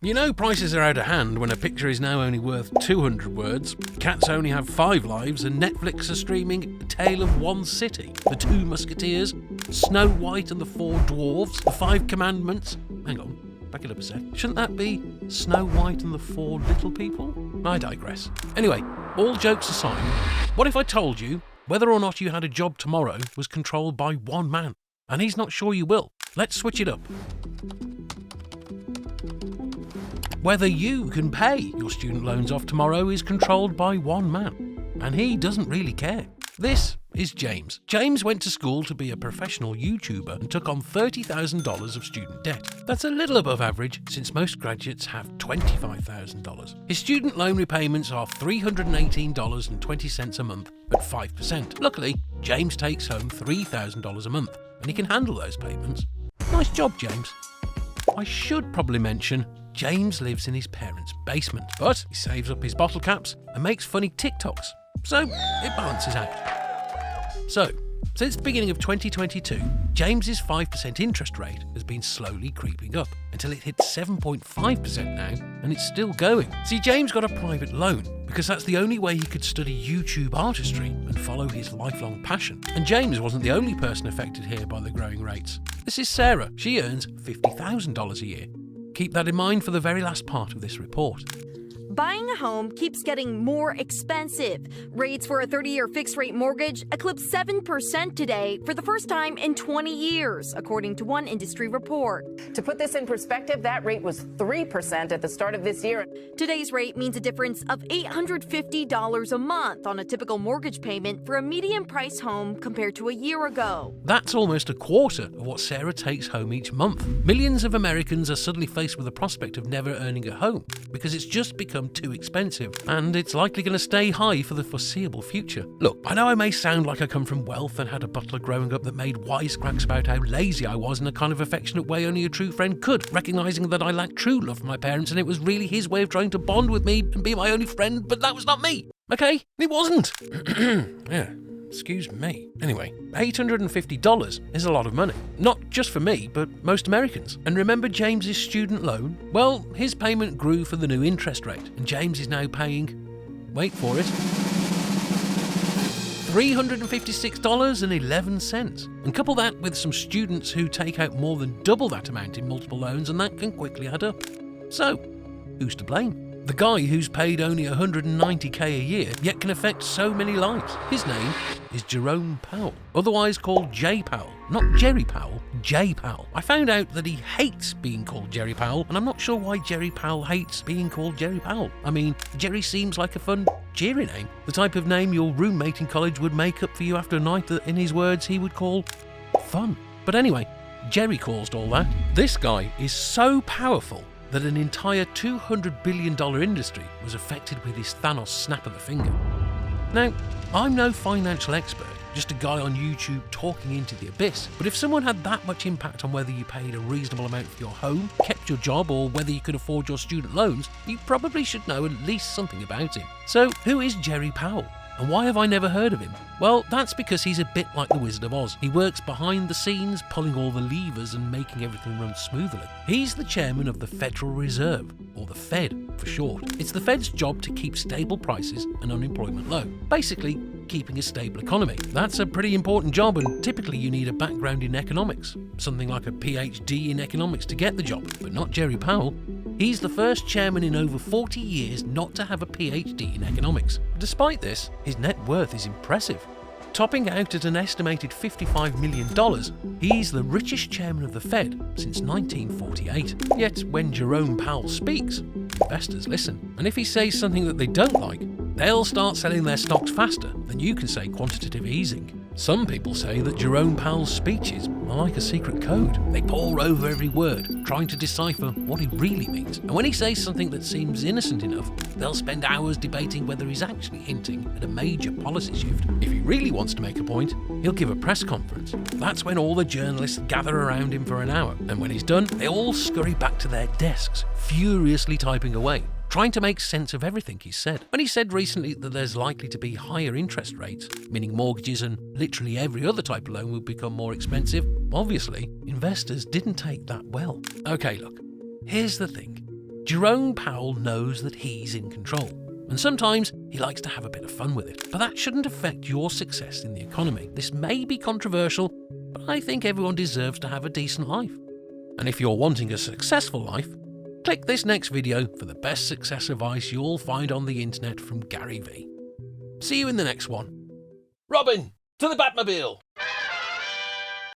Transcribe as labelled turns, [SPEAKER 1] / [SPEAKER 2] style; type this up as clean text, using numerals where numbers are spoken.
[SPEAKER 1] You know prices are out of hand when a picture is now only worth 200 words, cats only have 5 lives, and Netflix are streaming A Tale of One City, The Two Musketeers, Snow White and the Four Dwarfs, The Five Commandments. Hang on, back it up a sec. Shouldn't that be Snow White and the Four Little People? I digress. Anyway, all jokes aside, what if I told you whether or not you had a job tomorrow was controlled by one man? And he's not sure you will. Let's switch it up. Whether you can pay your student loans off tomorrow is controlled by one man, and he doesn't really care. This is James. James went to school to be a professional YouTuber and took on $30,000 of student debt. That's a little above average, since most graduates have $25,000. His student loan repayments are $318.20 a month at 5%. Luckily, James takes home $3,000 a month, and he can handle those payments. Nice job, James. I should probably mention James lives in his parents' basement, but he saves up his bottle caps and makes funny TikToks, so it balances out. So, since the beginning of 2022, James's 5% interest rate has been slowly creeping up until it hit 7.5% now, and it's still going. See, James got a private loan because that's the only way he could study YouTube artistry and follow his lifelong passion. And James wasn't the only person affected here by the growing rates. This is Sarah. She earns $50,000 a year. Keep that in mind for the very last part of this report.
[SPEAKER 2] Buying a home keeps getting more expensive. Rates for a 30-year fixed-rate mortgage eclipsed 7% today for the first time in 20 years, according to one industry report.
[SPEAKER 3] To put this in perspective, that rate was 3% at the start of this year.
[SPEAKER 2] Today's rate means a difference of $850 a month on a typical mortgage payment for a median-price home compared to a year ago.
[SPEAKER 1] That's almost a quarter of what Sarah takes home each month. Millions of Americans are suddenly faced with the prospect of never earning a home because it's just become too expensive, and it's likely going to stay high for the foreseeable future. Look, I know I may sound like I come from wealth and had a butler growing up that made wisecracks about how lazy I was in a kind of affectionate way only a true friend could, recognizing that I lacked true love from my parents and it was really his way of trying to bond with me and be my only friend, but that was not me. Okay? It wasn't. Yeah. Excuse me. Anyway, $850 is a lot of money. Not just for me, but most Americans. And remember James's student loan? Well, his payment grew for the new interest rate, and James is now paying, wait for it, $356.11. And couple that with some students who take out more than double that amount in multiple loans, and that can quickly add up. So, who's to blame? The guy who's paid only $190K a year, yet can affect so many lives. His name is Jerome Powell, otherwise called J. Powell. Not Jerry Powell, J. Powell. I found out that he hates being called Jerry Powell, and I'm not sure why Jerry Powell hates being called Jerry Powell. I mean, Jerry seems like a fun, cheery name. The type of name your roommate in college would make up for you after a night that, in his words, he would call fun. But anyway, Jerry caused all that. This guy is so powerful that an entire $200 billion industry was affected with his Thanos snap of the finger. Now, I'm no financial expert, just a guy on YouTube talking into the abyss, but if someone had that much impact on whether you paid a reasonable amount for your home, kept your job, or whether you could afford your student loans, you probably should know at least something about him. So, who is Jerry Powell? And why have I never heard of him? Well, that's because he's a bit like the Wizard of Oz. He works behind the scenes, pulling all the levers and making everything run smoothly. He's the chairman of the Federal Reserve, or the Fed for short. It's the Fed's job to keep stable prices and unemployment low. Basically, keeping a stable economy. That's a pretty important job, and typically you need a background in economics, something like a PhD in economics to get the job, but not Jerry Powell. He's the first chairman in over 40 years not to have a PhD in economics. Despite this, his net worth is impressive. Topping out at an estimated $55 million, he's the richest chairman of the Fed since 1948. Yet when Jerome Powell speaks, investors listen. And if he says something that they don't like, they'll start selling their stocks faster than you can say quantitative easing. Some people say that Jerome Powell's speeches are like a secret code. They pore over every word, trying to decipher what he really means. And when he says something that seems innocent enough, they'll spend hours debating whether he's actually hinting at a major policy shift. If he really wants to make a point, he'll give a press conference. That's when all the journalists gather around him for an hour. And when he's done, they all scurry back to their desks, furiously typing away, trying to make sense of everything he said. When he said recently that there's likely to be higher interest rates, meaning mortgages and literally every other type of loan will become more expensive, obviously, investors didn't take that well. Okay, look, here's the thing. Jerome Powell knows that he's in control, and sometimes he likes to have a bit of fun with it. But that shouldn't affect your success in the economy. This may be controversial, but I think everyone deserves to have a decent life. And if you're wanting a successful life, click this next video for the best success advice you'll find on the internet from Gary V. See you in the next one.
[SPEAKER 4] Robin, to the Batmobile!